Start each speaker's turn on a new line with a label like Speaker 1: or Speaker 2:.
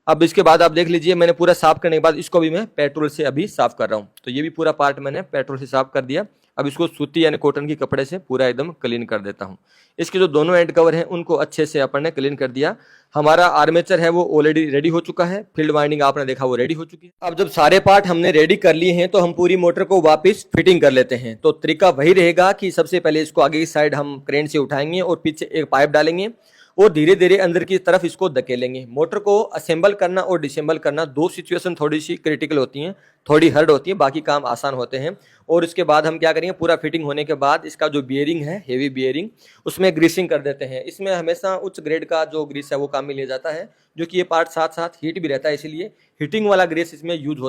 Speaker 1: अब इसके बाद आप देख लीजिए, मैंने पूरा साफ करने के बाद इसको भी मैं पेट्रोल से अभी साफ कर रहा हूँ। तो ये भी पूरा पार्ट मैंने पेट्रोल से साफ कर दिया। अब इसको सूती यानी कॉटन की कपड़े से पूरा एकदम क्लीन कर देता हूँ। इसके जो दोनों एंड कवर हैं उनको अच्छे से अपन ने क्लीन कर दिया। हमारा आर्मेचर है वो ऑलरेडी रेडी हो चुका है, फील्ड वाइंडिंग आपने देखा वो रेडी हो चुकी है। अब जब सारे पार्ट हमने रेडी कर लिए हैं तो हम पूरी मोटर को वापस फिटिंग कर लेते हैं। तो तरीका वही रहेगा कि सबसे पहले इसको आगे की साइड हम क्रेन से उठाएंगे और पीछे एक पाइप डालेंगे और धीरे धीरे अंदर की तरफ इसको धकेलेंगे। मोटर को असेंबल करना और डिसेंबल करना दो सिचुएशन थोड़ी सी क्रिटिकल होती हैं, थोड़ी हार्ड होती है, बाकी काम आसान होते हैं। और इसके बाद हम क्या करेंगे, पूरा फिटिंग होने के बाद इसका जो बियरिंग है, हेवी बियरिंग, उसमें ग्रीसिंग कर देते हैं। इसमें हमेशा उच्च ग्रेड का जो ग्रीस है वो काम में लिया जाता है, जो कि ये पार्ट साथ साथ हीट भी रहता है, इसीलिए हीटिंग वाला ग्रीस इसमें यूज होता है।